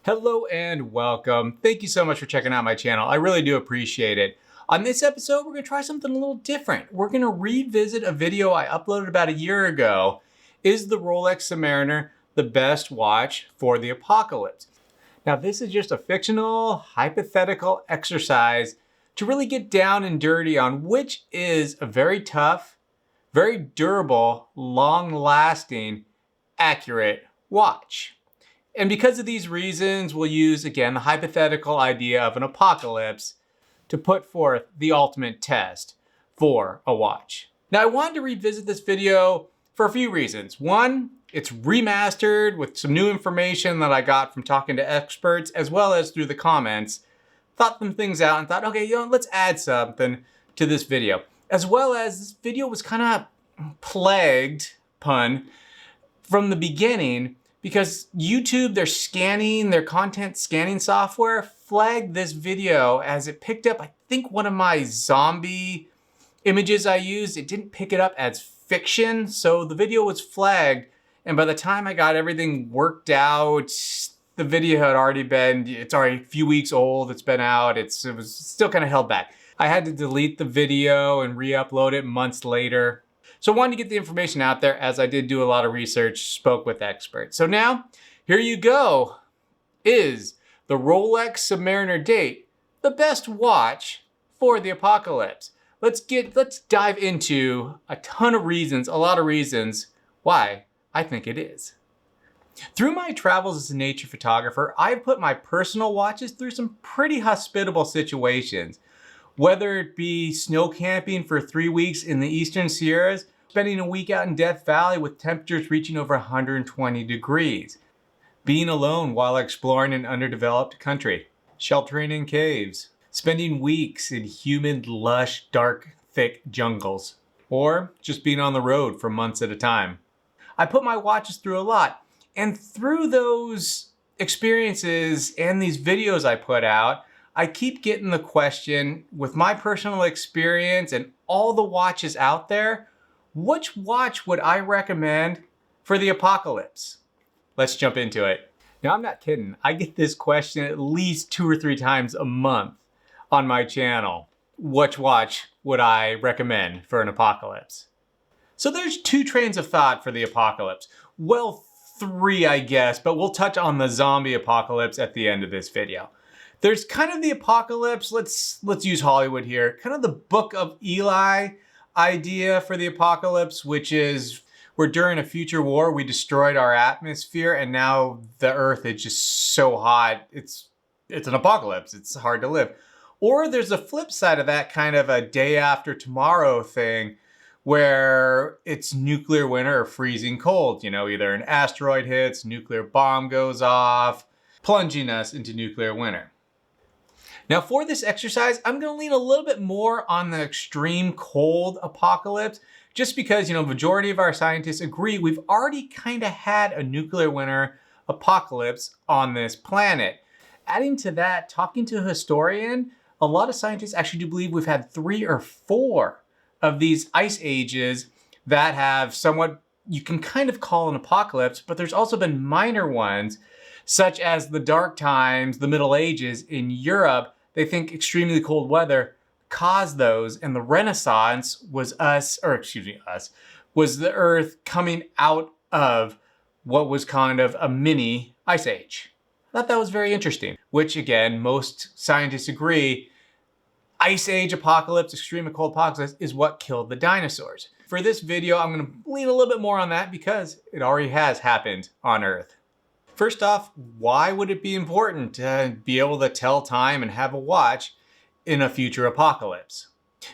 Hello and welcome. Thank you so much for checking out my channel. I really do appreciate it. On this episode, we're gonna try something a little different. We're gonna revisit a video I uploaded about a year ago. Is the Rolex Submariner the best watch for the apocalypse? Now, this is just a fictional, hypothetical exercise to really get down and dirty on which is a very tough, very durable, long-lasting, accurate watch. And because of these reasons, we'll use, again, the hypothetical idea of an apocalypse to put forth the ultimate test for a watch. Now, I wanted to revisit this video for a few reasons. One, it's remastered with some new information that I got from talking to experts, as well as through the comments. Thought some things out and thought, okay, let's add something to this video. As well as this video was kind of plagued, pun, from the beginning, because YouTube, their content scanning software flagged this video as it picked up, I think, one of my zombie images I used. It didn't pick it up as fiction, so the video was flagged. And by the time I got everything worked out, the video had already been, it's already a few weeks old, it's been out, it was still kind of held back. I had to delete the video and re-upload it months later. So I wanted to get the information out there, as I did do a lot of research, spoke with experts. So now, here you go. Is the Rolex Submariner Date the best watch for the apocalypse? Let's dive into a ton of reasons, a lot of reasons why I think it is. Through my travels as a nature photographer, I've put my personal watches through some pretty hospitable situations. Whether it be snow camping for 3 weeks in the Eastern Sierras, spending a week out in Death Valley with temperatures reaching over 120 degrees, being alone while exploring an underdeveloped country, sheltering in caves, spending weeks in humid, lush, dark, thick jungles, or just being on the road for months at a time. I put my watches through a lot, and through those experiences and these videos I put out, I keep getting the question, with my personal experience and all the watches out there, which watch would I recommend for the apocalypse? Let's jump into it. Now, I'm not kidding. I get this question at least 2 or 3 times a month on my channel. Which watch would I recommend for an apocalypse? So there's 2 trains of thought for the apocalypse. Well, 3, I guess, but we'll touch on the zombie apocalypse at the end of this video. There's kind of the apocalypse, let's use Hollywood here, kind of the Book of Eli idea for the apocalypse, which is where during a future war we destroyed our atmosphere and now the earth is just so hot, it's an apocalypse, it's hard to live. Or there's a flip side of that, kind of a day after tomorrow thing, where it's nuclear winter or freezing cold. Either an asteroid hits, nuclear bomb goes off, plunging us into nuclear winter. Now, for this exercise, I'm going to lean a little bit more on the extreme cold apocalypse, just because, majority of our scientists agree we've already kind of had a nuclear winter apocalypse on this planet. Adding to that, talking to a historian, a lot of scientists actually do believe we've had 3 or 4 of these ice ages that have somewhat, you can kind of call an apocalypse, but there's also been minor ones, such as the Dark Times, the Middle Ages in Europe. They think extremely cold weather caused those, and the Renaissance was was the Earth coming out of what was kind of a mini ice age. I thought that was very interesting, which again, most scientists agree, Ice Age apocalypse, extreme cold apocalypse is what killed the dinosaurs. For this video, I'm going to lean a little bit more on that because it already has happened on Earth. First off, why would it be important to be able to tell time and have a watch in a future apocalypse?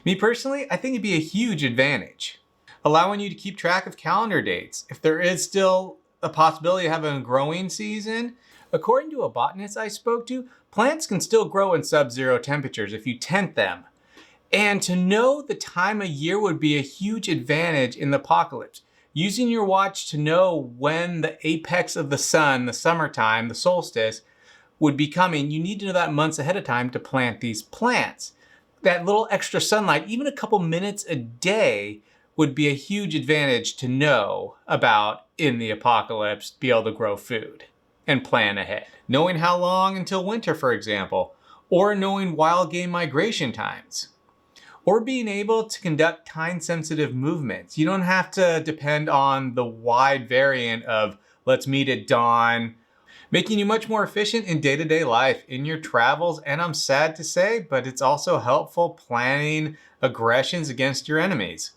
Me personally, I think it'd be a huge advantage, allowing you to keep track of calendar dates. If there is still a possibility of having a growing season, according to a botanist I spoke to, plants can still grow in sub-zero temperatures if you tent them. And to know the time of year would be a huge advantage in the apocalypse. Using your watch to know when the apex of the sun, the summertime, the solstice, would be coming, you need to know that months ahead of time to plant these plants. That little extra sunlight, even a couple minutes a day, would be a huge advantage to know about in the apocalypse, be able to grow food. and plan ahead. Knowing how long until winter, for example, or knowing wild game migration times, or being able to conduct time-sensitive movements. You don't have to depend on the wide variant of let's meet at dawn, making you much more efficient in day-to-day life, in your travels, and I'm sad to say, but it's also helpful planning aggressions against your enemies.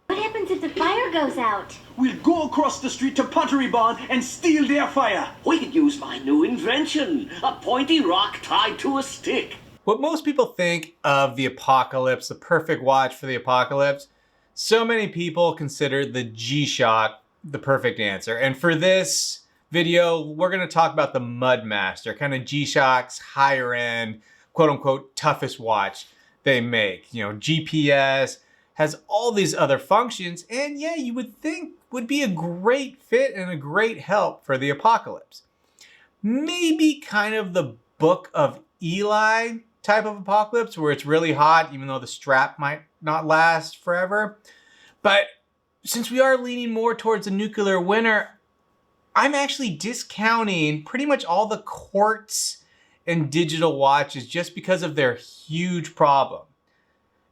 What happens if the fire goes out? We'll go across the street to Pottery Barn and steal their fire. We could use my new invention, a pointy rock tied to a stick. What most people think of the apocalypse, the perfect watch for the apocalypse, so many people consider the G-shock the perfect answer. And for this video, we're going to talk about the Mudmaster, kind of G-shock's higher end, quote unquote, toughest watch they make. You know, GPS, has all these other functions, and yeah, you would think would be a great fit and a great help for the apocalypse. Maybe kind of the Book of Eli type of apocalypse where it's really hot even though the strap might not last forever. But since we are leaning more towards a nuclear winter, I'm actually discounting pretty much all the quartz and digital watches just because of their huge problem.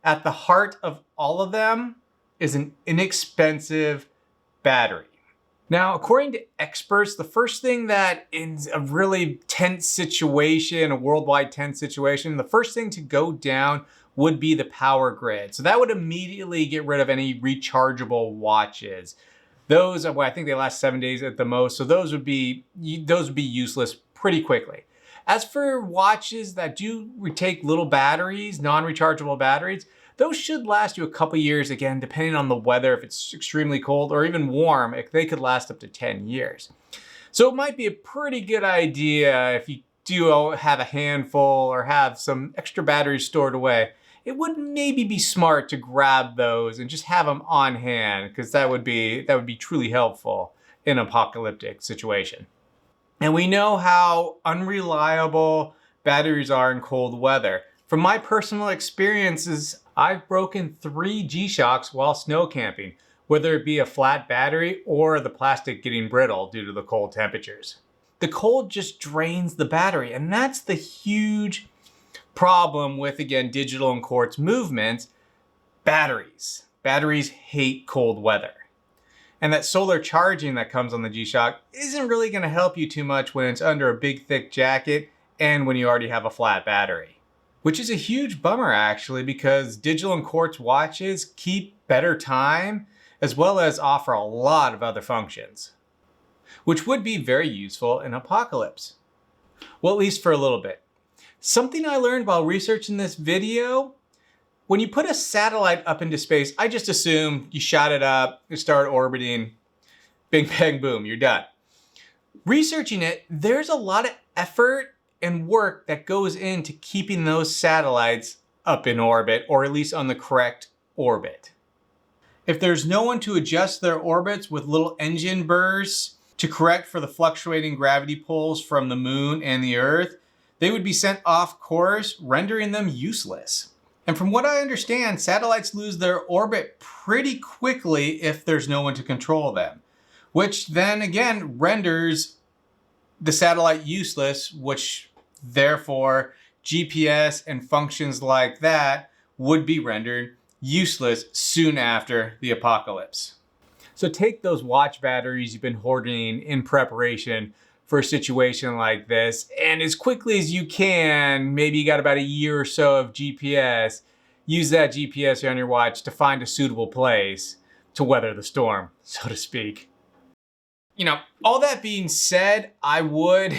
At the heart of all of them is an inexpensive battery. Now, according to experts, the first thing that in a really tense situation, a worldwide tense situation, the first thing to go down would be the power grid. So that would immediately get rid of any rechargeable watches. Those, I think they last 7 days at the most. So those would be useless pretty quickly. As for watches that do take little batteries, non-rechargeable batteries, those should last you a couple years, again, depending on the weather. If it's extremely cold or even warm, they could last up to 10 years. So it might be a pretty good idea if you do have a handful or have some extra batteries stored away. It would maybe be smart to grab those and just have them on hand, because that would be truly helpful in an apocalyptic situation. And we know how unreliable batteries are in cold weather. From my personal experiences, I've broken 3 G-shocks while snow camping, whether it be a flat battery or the plastic getting brittle due to the cold temperatures. The cold just drains the battery, and that's the huge problem with, again, digital and quartz movements. Batteries. Batteries hate cold weather. And that solar charging that comes on the G-shock isn't really going to help you too much when it's under a big thick jacket and when you already have a flat battery. Which is a huge bummer actually, because digital and quartz watches keep better time as well as offer a lot of other functions, which would be very useful in apocalypse. Well, at least for a little bit. Something I learned while researching this video: when you put a satellite up into space, I just assume you shot it up, you start orbiting, bing, bang, boom, you're done. Researching it, there's a lot of effort and work that goes into keeping those satellites up in orbit, or at least on the correct orbit. If there's no one to adjust their orbits with little engine bursts to correct for the fluctuating gravity pulls from the moon and the Earth, they would be sent off course, rendering them useless. And from what I understand, satellites lose their orbit pretty quickly if there's no one to control them, which then again renders the satellite useless, which therefore GPS and functions like that would be rendered useless soon after the apocalypse. So take those watch batteries you've been hoarding in preparation for a situation like this, and as quickly as you can, maybe you got about a year or so of GPS, use that GPS on your watch to find a suitable place to weather the storm, so to speak. You know, all that being said, I would,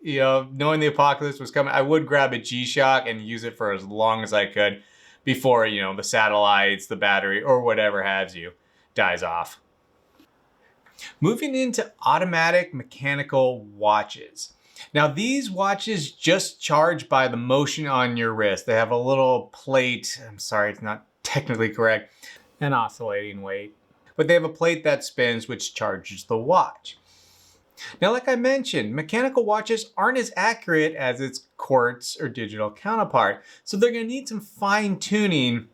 knowing the apocalypse was coming, I would grab a G-shock and use it for as long as I could before, the satellites, the battery, or whatever have you dies off. Moving into automatic mechanical watches. Now these watches just charge by the motion on your wrist. They have a little plate, I'm sorry, it's not technically correct, an oscillating weight. But they have a plate that spins which charges the watch. Now like I mentioned, mechanical watches aren't as accurate as its quartz or digital counterpart. So they're going to need some fine tuning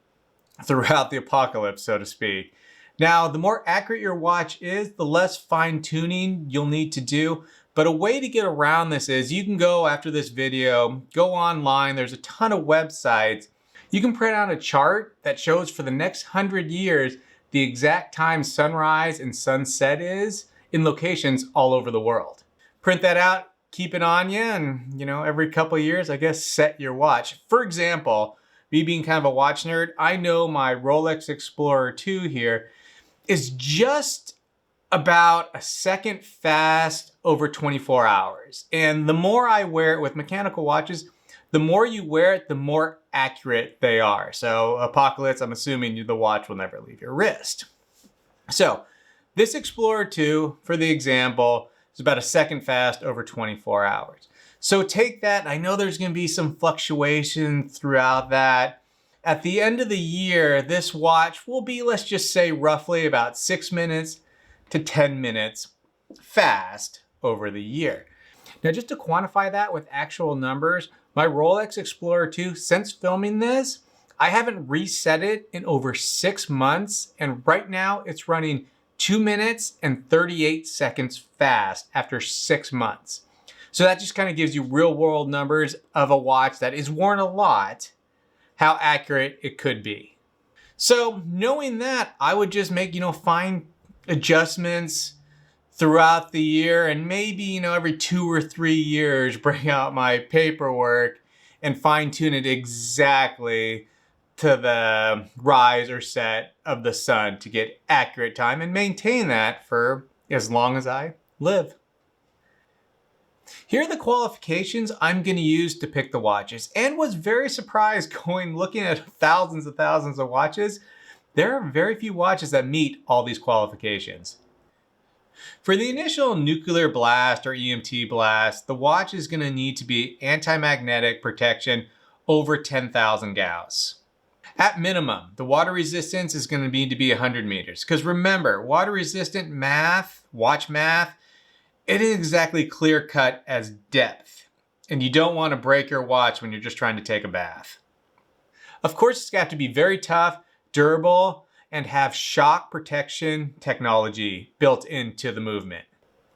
throughout the apocalypse, so to speak. Now, the more accurate your watch is, the less fine tuning you'll need to do, But a way to get around this is you can go after this video, go online, there's a ton of websites. You can print out a chart that shows for the next 100 years the exact time sunrise and sunset is in locations all over the world. Print that out, keep it on you, and every couple of years, I guess, set your watch. For example, me being kind of a watch nerd, I know my Rolex Explorer 2 here is just about a second fast over 24 hours. And the more I wear it with mechanical watches, the more you wear it, the more accurate they are. So Apocalypse, I'm assuming the watch will never leave your wrist. So this Explorer 2, for the example, is about a second fast over 24 hours. So take that, I know there's gonna be some fluctuation throughout that. At the end of the year, this watch will be, let's just say, roughly about 6 minutes to 10 minutes fast over the year. Now, just to quantify that with actual numbers, my Rolex Explorer 2, since filming this, I haven't reset it in over 6 months, and right now it's running 2 minutes and 38 seconds fast after 6 months. So that just kind of gives you real world numbers of a watch that is worn a lot, how accurate it could be. So knowing that, I would just make, fine adjustments throughout the year, and maybe, every 2 or 3 years, bring out my paperwork and fine tune it exactly to the rise or set of the sun to get accurate time and maintain that for as long as I live. Here are the qualifications I'm going to use to pick the watches, and was very surprised looking at thousands of watches. There are very few watches that meet all these qualifications. For the initial nuclear blast or EMT blast, the watch is going to need to be anti-magnetic protection over 10,000 Gauss. At minimum, the water resistance is going to need to be 100 meters. Because remember, water resistant math, watch math, it isn't exactly clear cut as depth. And you don't want to break your watch when you're just trying to take a bath. Of course, it's got to be very tough, durable, and have shock protection technology built into the movement.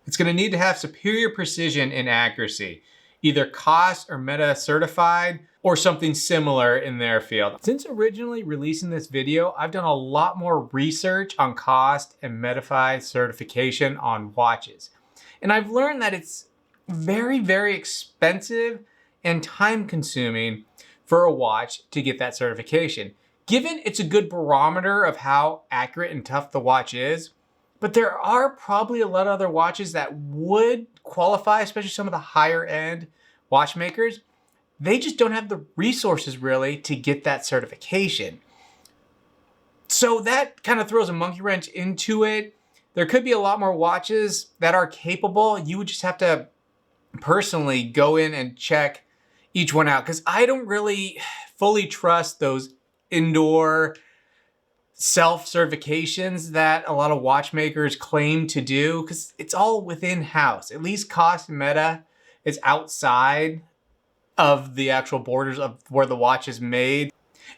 It's going to need to have superior precision and accuracy, either COSC or META certified, or something similar in their field. Since originally releasing this video, I've done a lot more research on COSC and META certification on watches. And I've learned that it's very, very expensive and time consuming for a watch to get that certification. Given it's a good barometer of how accurate and tough the watch is, but there are probably a lot of other watches that would qualify, especially some of the higher end watchmakers. They just don't have the resources really to get that certification. So that kind of throws a monkey wrench into it. There could be a lot more watches that are capable. You would just have to personally go in and check each one out, because I don't really fully trust those indoor self-certifications that a lot of watchmakers claim to do, because it's all within house. At least COSC and META is outside of the actual borders of where the watch is made.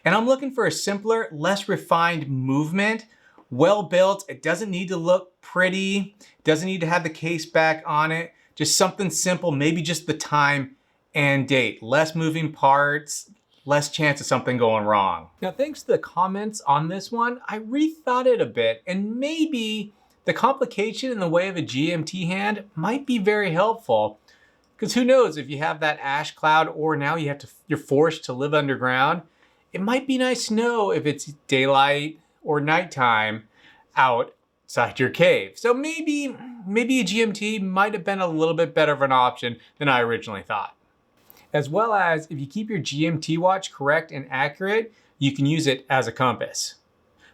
And I'm looking for a simpler, less refined movement, well built. It doesn't need to look pretty, it doesn't need to have the case back on it, just something simple, maybe just the time and date, less moving parts, less chance of something going wrong. Now, thanks to the comments on this one, I rethought it a bit, and maybe the complication in the way of a GMT hand might be very helpful. Because who knows, if you have that ash cloud, or now you're forced to live underground, it might be nice to know if it's daylight or nighttime outside your cave. So maybe a GMT might have been a little bit better of an option than I originally thought. As well as, if you keep your GMT watch correct and accurate, you can use it as a compass.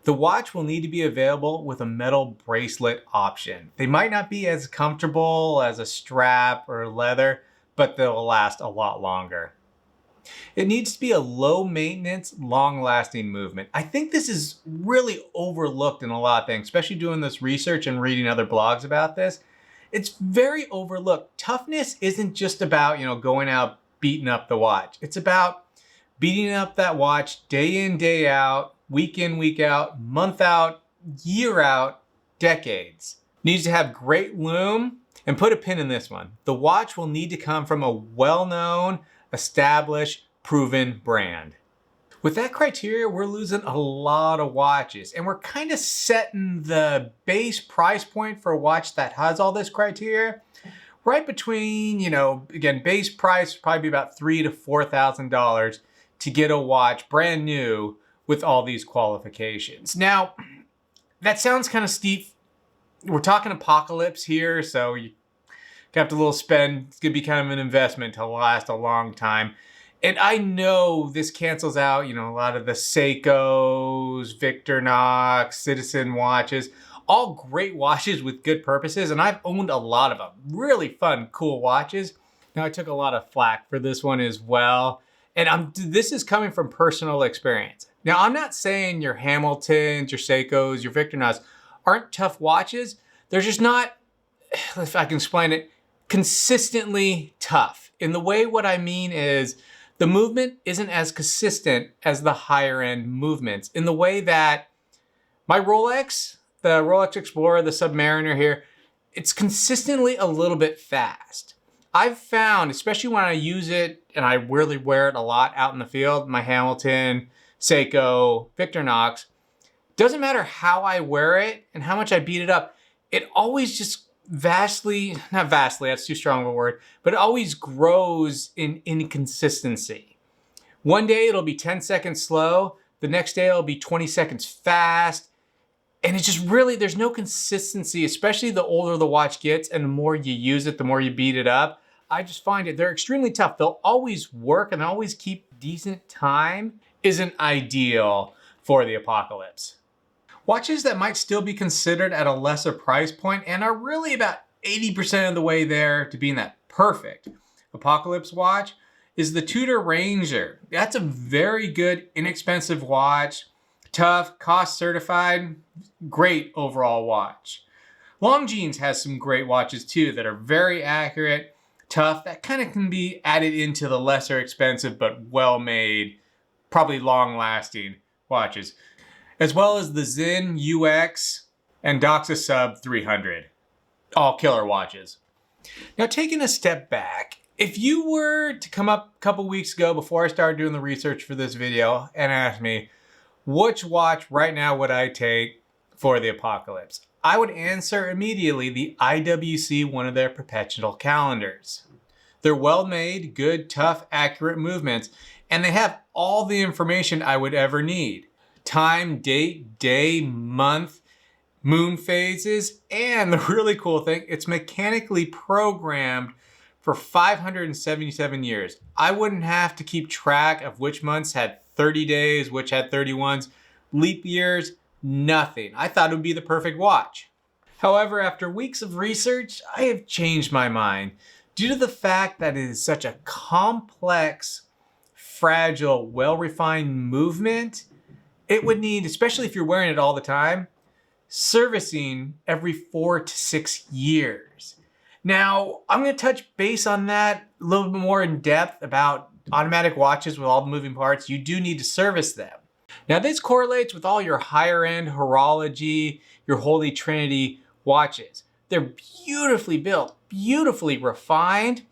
The watch will need to be available with a metal bracelet option. They might not be as comfortable as a strap or leather, but they'll last a lot longer. It needs to be a low maintenance, long lasting movement. I think this is really overlooked in a lot of things, especially doing this research and reading other blogs about this. It's very overlooked. Toughness isn't just about, going out beating up the watch. It's about beating up that watch day in, day out, week in, week out, month out, year out, decades. Needs to have great lume And put a pin in this one. The watch will need to come from a well-known, established, proven brand. With that criteria, we're losing a lot of watches, and we're kind of setting the base price point for a watch that has all this criteria right between, again, base price would probably be about $3,000 to $4,000 to get a watch brand new with all these qualifications. Now, that sounds kind of steep. We're talking apocalypse here, so you have to little spend. It's gonna be kind of an investment to last a long time. And I know this cancels out, a lot of the Seikos, Victorinox, Citizen watches, all great watches with good purposes, and I've owned a lot of them. Really fun, cool watches. Now, I took a lot of flack for this one as well, and this is coming from personal experience. Now, I'm not saying your Hamiltons, your Seikos, your Victorinox aren't tough watches. They're just not, if I can explain it, consistently tough. In the way what I mean is, the movement isn't as consistent as the higher end movements in the way that my Rolex, the Rolex Explorer, the Submariner here, it's consistently a little bit fast. I've found, especially when I use it and I really wear it a lot out in the field, my Hamilton, Seiko, Victorinox, doesn't matter how I wear it and how much I beat it up, it always just not vastly, that's too strong of a word, but it always grows in inconsistency. One day it'll be 10 seconds slow, the next day it'll be 20 seconds fast, and it's just really, there's no consistency, especially the older the watch gets and the more you use it, the more you beat it up. I just find it, they're extremely tough. They'll always work and always keep decent time. Isn't ideal for the apocalypse. Watches that might still be considered at a lesser price point and are really about 80% of the way there to being that perfect apocalypse watch is the Tudor Ranger. That's a very good, inexpensive watch. Tough, cost certified, great overall watch. Longines has some great watches too that are very accurate, tough, that kind of can be added into the lesser expensive but well-made, probably long-lasting watches, as well as the Zen UX and Doxa Sub 300. All killer watches. Now, taking a step back, if you were to come up a couple weeks ago before I started doing the research for this video and ask me, which watch right now would I take for the apocalypse? I would answer immediately the IWC, one of their perpetual calendars. They're well-made, good, tough, accurate movements, and they have all the information I would ever need. Time, date, day, month, moon phases, and the really cool thing, it's mechanically programmed for 577 years. I wouldn't have to keep track of which months had 30 days, which had 31s, leap years, nothing. I thought it would be the perfect watch. However, after weeks of research, I have changed my mind due to the fact that it is such a complex, fragile, well-refined movement. It would need, especially if you're wearing it all the time, servicing every 4 to 6 years. Now, I'm going to touch base on that a little bit more in depth about automatic watches with all the moving parts. You do need to service them. Now, this correlates with all your higher end horology, your Holy Trinity watches. They're beautifully built, beautifully refined,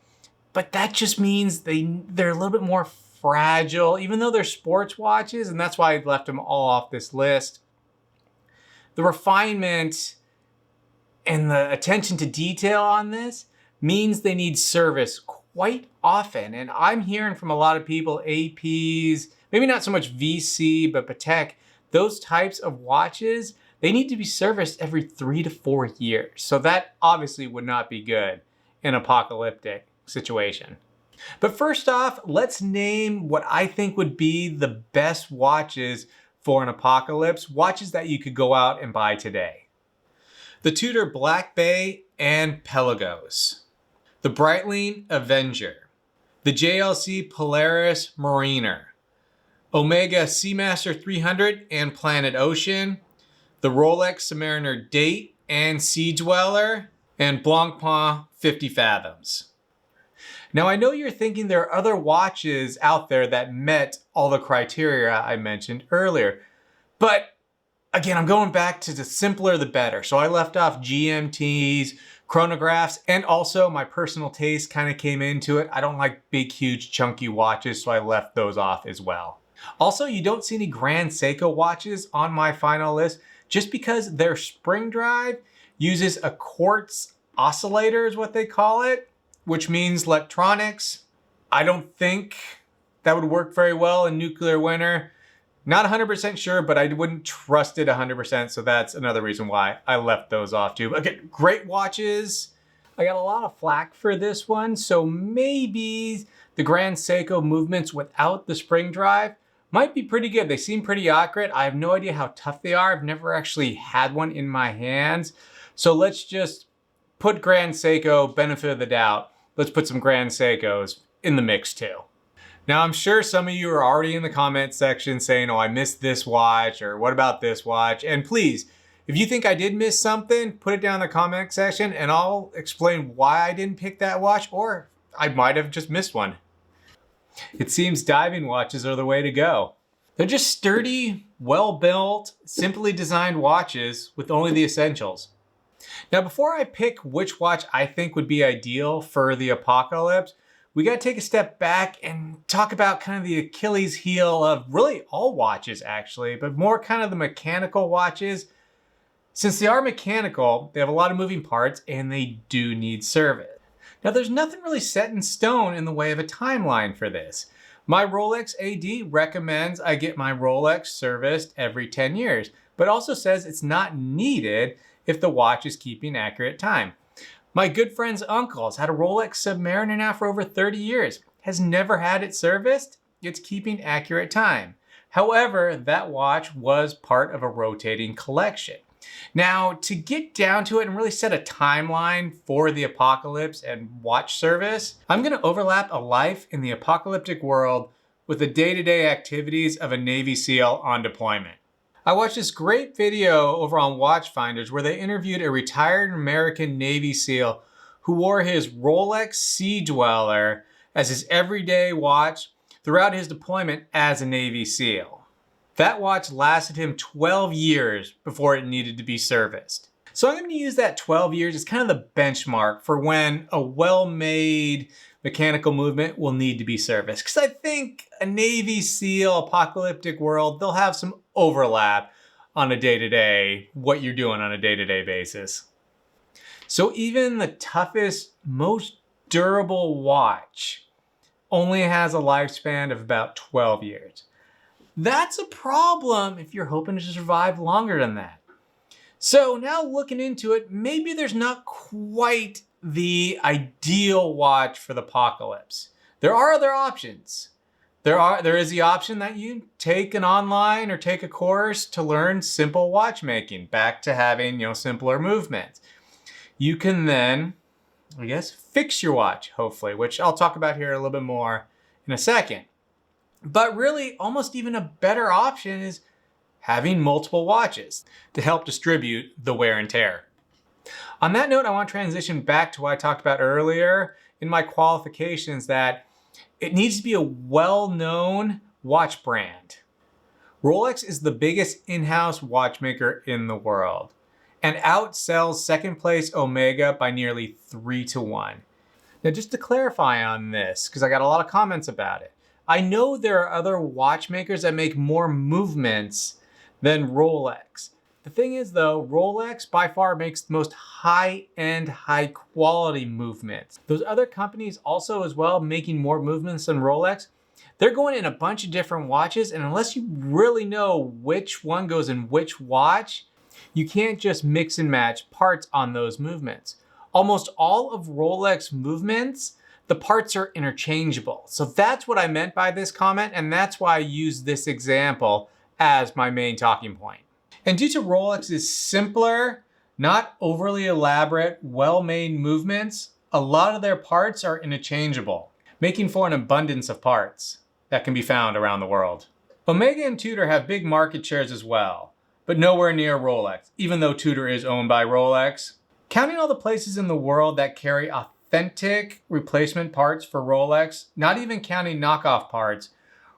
but that just means they're a little bit more fragile, even though they're sports watches, and that's why I left them all off this list. The refinement and the attention to detail on this means they need service quite often. And I'm hearing from a lot of people, APs, maybe not so much VC, but Patek, those types of watches, they need to be serviced every 3 to 4 years. So that obviously would not be good in an apocalyptic situation. But first off, let's name what I think would be the best watches for an apocalypse, watches that you could go out and buy today. The Tudor Black Bay and Pelagos, the Breitling Avenger, the JLC Polaris Mariner, Omega Seamaster 300 and Planet Ocean, the Rolex Submariner Date and Sea Dweller, and Blancpain 50 Fathoms. Now, I know you're thinking there are other watches out there that met all the criteria I mentioned earlier, but again, I'm going back to the simpler the better. So I left off GMTs, chronographs, and also my personal taste kind of came into it. I don't like big, huge, chunky watches, so I left those off as well. Also, you don't see any Grand Seiko watches on my final list just because their spring drive uses a quartz oscillator is what they call it, which means electronics. I don't think that would work very well in nuclear winter. Not 100% sure, but I wouldn't trust it 100%, so that's another reason why I left those off too. Okay, great watches. I got a lot of flack for this one, so maybe the Grand Seiko movements without the spring drive might be pretty good. They seem pretty accurate. I have no idea how tough they are. I've never actually had one in my hands. So let's just put Grand Seiko, benefit of the doubt. Let's put some Grand Seikos in the mix too. Now, I'm sure some of you are already in the comment section saying, oh, I missed this watch, or what about this watch? And please, if you think I did miss something, put it down in the comment section and I'll explain why I didn't pick that watch, or I might have just missed one. It seems diving watches are the way to go. They're just sturdy, well-built, simply designed watches with only the essentials. Now, before I pick which watch I think would be ideal for the apocalypse, we got to take a step back and talk about kind of the Achilles heel of really all watches actually, but more kind of the mechanical watches. Since they are mechanical, they have a lot of moving parts and they do need service. Now, there's nothing really set in stone in the way of a timeline for this. My Rolex AD recommends I get my Rolex serviced every 10 years, but also says it's not needed if the watch is keeping accurate time. My good friend's uncle has had a Rolex Submariner now for over 30 years, has never had it serviced. It's keeping accurate time. However, that watch was part of a rotating collection. Now, to get down to it and really set a timeline for the apocalypse and watch service, I'm going to overlap a life in the apocalyptic world with the day-to-day activities of a Navy SEAL on deployment. I watched this great video over on Watchfinders where they interviewed a retired American Navy SEAL who wore his Rolex Sea Dweller as his everyday watch throughout his deployment as a Navy SEAL. That watch lasted him 12 years before it needed to be serviced. So I'm going to use that 12 years as kind of the benchmark for when a well-made mechanical movement will need to be serviced. Because I think a Navy SEAL apocalyptic world, they'll have some overlap on a day-to-day, what you're doing on a day-to-day basis. So even the toughest, most durable watch only has a lifespan of about 12 years. That's a problem if you're hoping to survive longer than that. So now looking into it, maybe there's not quite the ideal watch for the apocalypse. There are other options. There is the option that you take an online or take a course to learn simple watchmaking, back to having, simpler movements. You can then, I guess, fix your watch, hopefully, which I'll talk about here a little bit more in a second. But really, almost even a better option is having multiple watches to help distribute the wear and tear. On that note, I want to transition back to what I talked about earlier in my qualifications, that it needs to be a well-known watch brand. Rolex is the biggest in-house watchmaker in the world and outsells second place Omega by nearly 3-1. Now, just to clarify on this, because I got a lot of comments about it, I know there are other watchmakers that make more movements than Rolex. The thing is though, Rolex by far makes the most high-end, high-quality movements. Those other companies also as well making more movements than Rolex, they're going in a bunch of different watches, and unless you really know which one goes in which watch, you can't just mix and match parts on those movements. Almost all of Rolex movements, the parts are interchangeable. So that's what I meant by this comment, and that's why I used this example as my main talking point. And due to Rolex's simpler, not overly elaborate, well-made movements, a lot of their parts are interchangeable, making for an abundance of parts that can be found around the world. Omega and Tudor have big market shares as well, but nowhere near Rolex, even though Tudor is owned by Rolex. Counting all the places in the world that carry authentic replacement parts for Rolex, not even counting knockoff parts,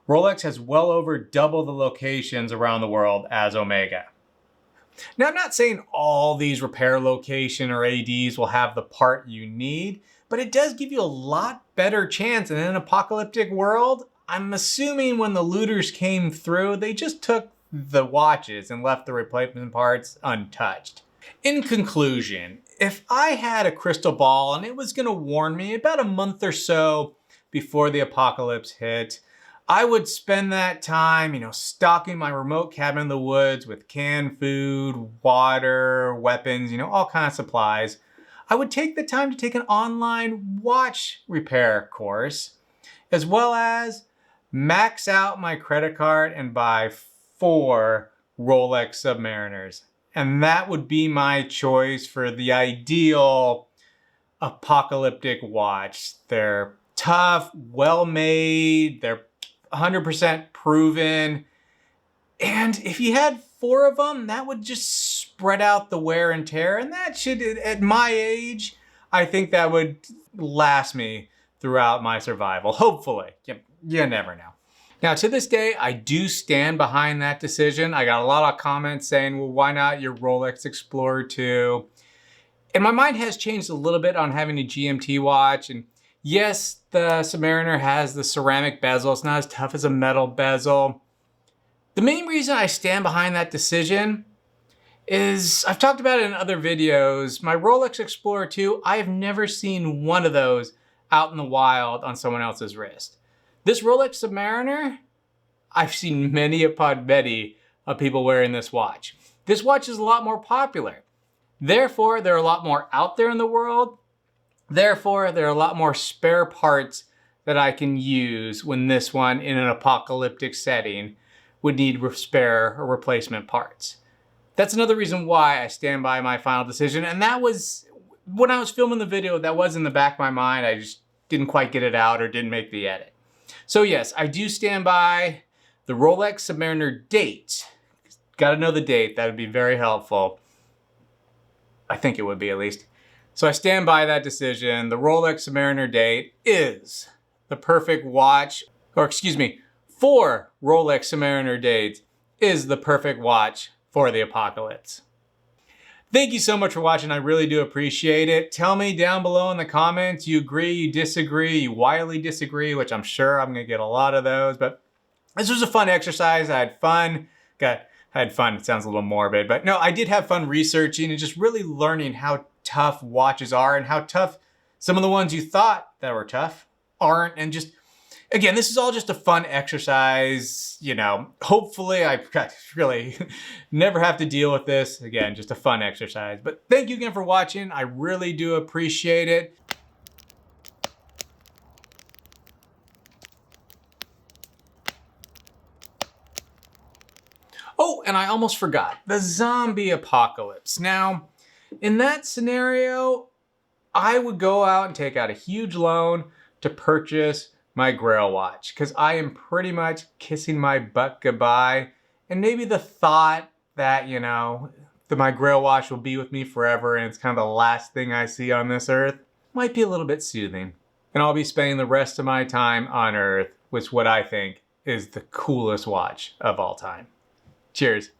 Rolex has well over double the locations around the world as Omega. Now, I'm not saying all these repair location or ADs will have the part you need, but it does give you a lot better chance in an apocalyptic world. I'm assuming when the looters came through, they just took the watches and left the replacement parts untouched. In conclusion, if I had a crystal ball and it was going to warn me about a month or so before the apocalypse hit, I would spend that time, stocking my remote cabin in the woods with canned food, water, weapons, all kinds of supplies. I would take the time to take an online watch repair course, as well as max out my credit card and buy 4 Rolex Submariners. And that would be my choice for the ideal apocalyptic watch. They're tough, well-made, they're 100% proven. And if you had 4 of them, that would just spread out the wear and tear. And that should, at my age, I think that would last me throughout my survival. Hopefully. You never know. Now, to this day, I do stand behind that decision. I got a lot of comments saying, well, why not your Rolex Explorer 2? And my mind has changed a little bit on having a GMT watch. And yes, the Submariner has the ceramic bezel. It's not as tough as a metal bezel. The main reason I stand behind that decision is, I've talked about it in other videos, my Rolex Explorer 2, I have never seen one of those out in the wild on someone else's wrist. This Rolex Submariner, I've seen many upon many of people wearing this watch. This watch is a lot more popular. Therefore, there are a lot more out there in the world. Therefore, there are a lot more spare parts that I can use when this one, in an apocalyptic setting, would need spare or replacement parts. That's another reason why I stand by my final decision. And that was, when I was filming the video, that was in the back of my mind. I just didn't quite get it out or didn't make the edit. So yes, I do stand by the Rolex Submariner Date. Gotta know the date, that would be very helpful. I think it would be, at least. So I stand by that decision. The Rolex Submariner Date is the perfect watch, or excuse me, 4 Rolex Submariner Dates is the perfect watch for the apocalypse. Thank you so much for watching. I really do appreciate it. Tell me down below in the comments, you agree, you disagree, you wildly disagree, which I'm sure I'm gonna get a lot of those, but this was a fun exercise. I had fun. It sounds a little morbid, but no, I did have fun researching and just really learning how tough watches are and how tough some of the ones you thought that were tough aren't. And just, again, this is all just a fun exercise. Hopefully I really never have to deal with this. Again, just a fun exercise. But thank you again for watching. I really do appreciate it. Oh, and I almost forgot, the zombie apocalypse. Now, in that scenario, I would go out and take out a huge loan to purchase my Grail watch, because I am pretty much kissing my butt goodbye. And maybe the thought that, that my Grail watch will be with me forever and it's kind of the last thing I see on this earth might be a little bit soothing. And I'll be spending the rest of my time on Earth with what I think is the coolest watch of all time. Cheers.